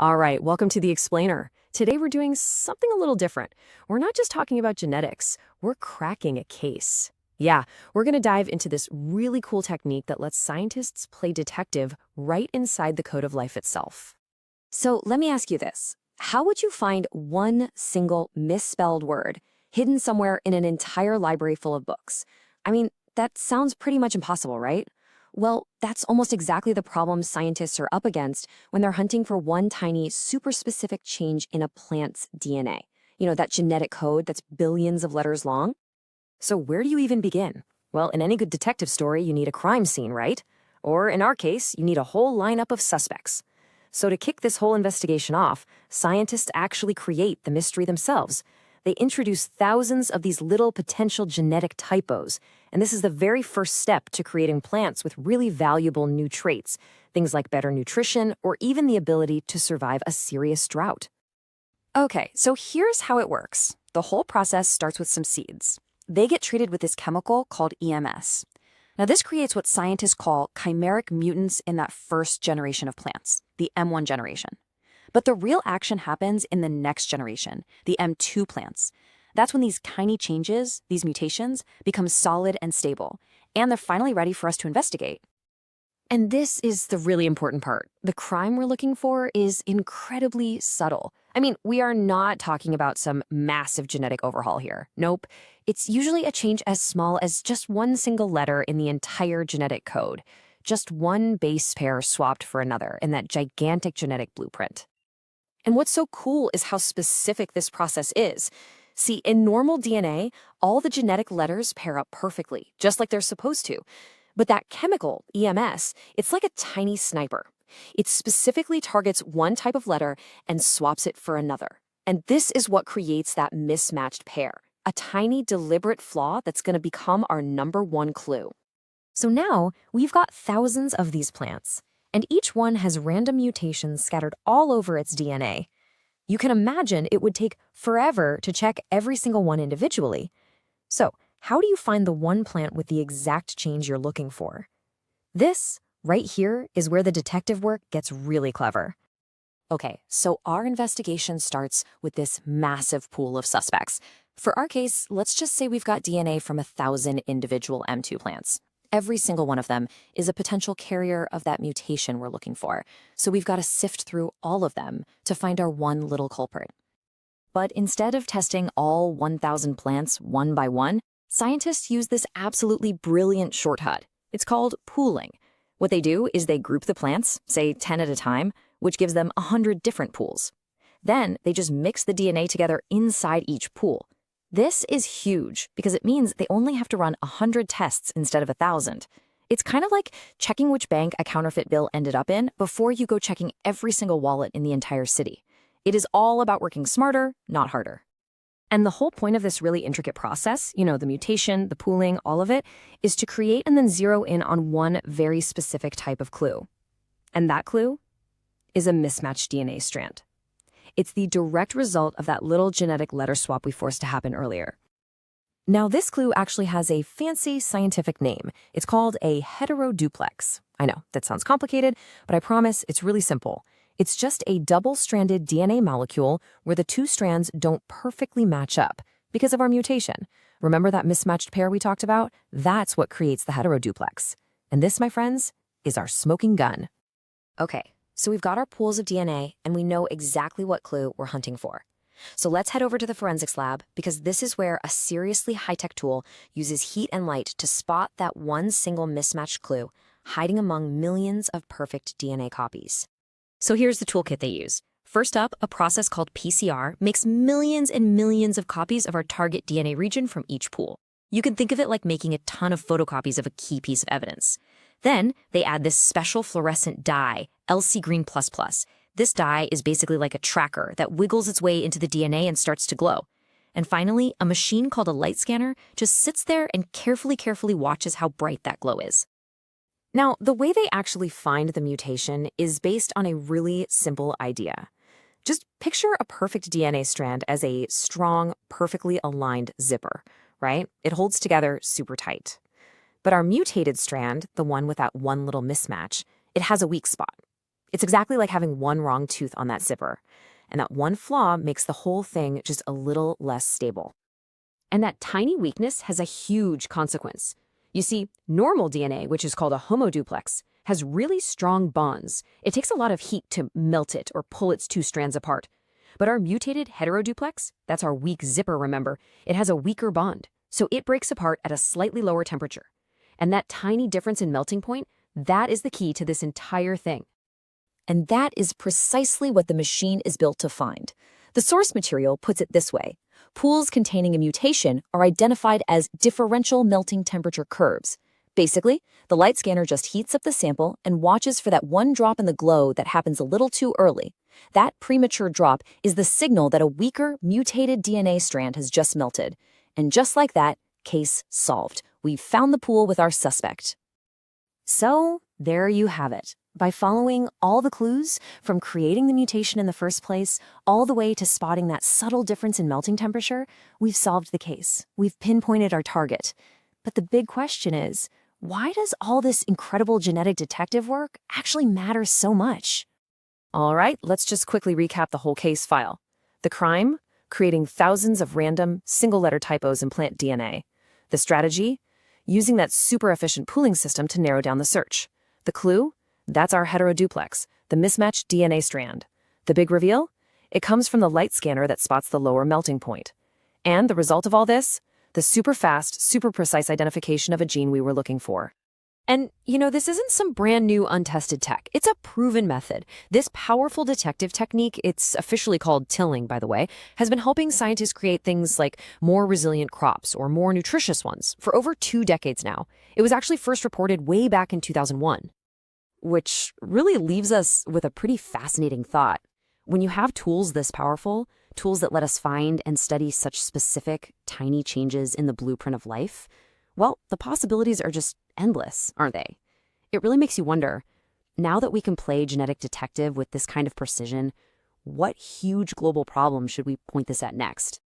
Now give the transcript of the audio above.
All right, welcome to The Explainer. Today we're doing something a little different. We're not just talking about genetics, we're cracking a case. Yeah, we're going to dive into this really cool technique that lets scientists play detective right inside the code of life itself. So let me ask you this. How would you find one single misspelled word hidden somewhere in an entire library full of books? I mean, that sounds pretty much impossible, right? Well, that's almost exactly the problem scientists are up against when they're hunting for one tiny, super specific change in a plant's DNA. You know, that genetic code that's billions of letters long. So where do you even begin? Well, in any good detective story, you need a crime scene, right? Or in our case, you need a whole lineup of suspects. So to kick this whole investigation off, scientists actually create the mystery themselves. They introduce thousands of these little potential genetic typos, and this is the very first step to creating plants with really valuable new traits, things like better nutrition or even the ability to survive a serious drought. Okay, so here's how it works. The whole process starts with some seeds. They get treated with this chemical called EMS. Now, this creates what scientists call chimeric mutants in that first generation of plants, the M1 generation. But the real action happens in the next generation, the M2 plants. That's when these tiny changes, these mutations, become solid and stable, and they're finally ready for us to investigate. And this is the really important part. The crime we're looking for is incredibly subtle. I mean, we are not talking about some massive genetic overhaul here. Nope. It's usually a change as small as just one single letter in the entire genetic code. Just one base pair swapped for another in that gigantic genetic blueprint. And what's so cool is how specific this process is. See, in normal DNA, all the genetic letters pair up perfectly, just like they're supposed to. But that chemical, EMS, it's like a tiny sniper. It specifically targets one type of letter and swaps it for another. And this is what creates that mismatched pair, a tiny deliberate flaw that's going to become our number one clue. So now we've got thousands of these plants, and each one has random mutations scattered all over its DNA. You can imagine it would take forever to check every single one individually. So, how do you find the one plant with the exact change you're looking for? This, right here, is where the detective work gets really clever. Okay, so our investigation starts with this massive pool of suspects. For our case, let's just say we've got DNA from 1,000 individual M2 plants. Every single one of them is a potential carrier of that mutation we're looking for, so we've got to sift through all of them to find our one little culprit. But instead of testing all 1,000 plants one by one, scientists use this absolutely brilliant shortcut. It's called pooling. What they do is they group the plants, say 10 at a time, which gives them 100 different pools. Then they just mix the DNA together inside each pool. This is huge because it means they only have to run 100 tests instead of 1,000. It's kind of like checking which bank a counterfeit bill ended up in before you go checking every single wallet in the entire city. It is all about working smarter, not harder. And the whole point of this really intricate process, the mutation, the pooling, all of it, is to create and then zero in on one very specific type of clue. And that clue is a mismatched DNA strand. It's the direct result of that little genetic letter swap we forced to happen earlier. Now, this clue actually has a fancy scientific name. It's called a heteroduplex. I know, that sounds complicated, but I promise it's really simple. It's just a double-stranded DNA molecule where the two strands don't perfectly match up because of our mutation. Remember that mismatched pair we talked about? That's what creates the heteroduplex. And this, my friends, is our smoking gun. Okay, so we've got our pools of DNA and we know exactly what clue we're hunting for. So let's head over to the forensics lab because this is where a seriously high-tech tool uses heat and light to spot that one single mismatched clue hiding among millions of perfect DNA copies. So here's the toolkit they use. First up, a process called PCR makes millions and millions of copies of our target DNA region from each pool. You can think of it like making a ton of photocopies of a key piece of evidence. Then they add this special fluorescent dye, LC Green++. This dye is basically like a tracker that wiggles its way into the DNA and starts to glow. And finally, a machine called a light scanner just sits there and carefully watches how bright that glow is. Now, the way they actually find the mutation is based on a really simple idea. Just picture a perfect DNA strand as a strong, perfectly aligned zipper, right? It holds together super tight. But our mutated strand, the one with that one little mismatch, it has a weak spot. It's exactly like having one wrong tooth on that zipper. And that one flaw makes the whole thing just a little less stable. And that tiny weakness has a huge consequence. You see, normal DNA, which is called a homoduplex, has really strong bonds. It takes a lot of heat to melt it or pull its two strands apart. But our mutated heteroduplex, that's our weak zipper, remember, it has a weaker bond, so it breaks apart at a slightly lower temperature. And that tiny difference in melting point, that is the key to this entire thing. And that is precisely what the machine is built to find. The source material puts it this way. Pools containing a mutation are identified as differential melting temperature curves. Basically, the light scanner just heats up the sample and watches for that one drop in the glow that happens a little too early. That premature drop is the signal that a weaker, mutated DNA strand has just melted. And just like that, case solved. We've found the pool with our suspect. So, there you have it. By following all the clues, from creating the mutation in the first place, all the way to spotting that subtle difference in melting temperature, we've solved the case. We've pinpointed our target. But the big question is, why does all this incredible genetic detective work actually matter so much? All right, let's just quickly recap the whole case file. The crime, creating thousands of random, single-letter typos in plant DNA. The strategy, using that super efficient pooling system to narrow down the search. The clue, that's our heteroduplex, the mismatched DNA strand. The big reveal? It comes from the light scanner that spots the lower melting point. And the result of all this? The super fast, super precise identification of a gene we were looking for. And, this isn't some brand new untested tech. It's a proven method. This powerful detective technique, it's officially called tilling, by the way, has been helping scientists create things like more resilient crops or more nutritious ones for over 2 decades now. It was actually first reported way back in 2001. Which really leaves us with a pretty fascinating thought. When you have tools this powerful, tools that let us find and study such specific, tiny changes in the blueprint of life, well, the possibilities are just endless, aren't they? It really makes you wonder, now that we can play genetic detective with this kind of precision, what huge global problem should we point this at next?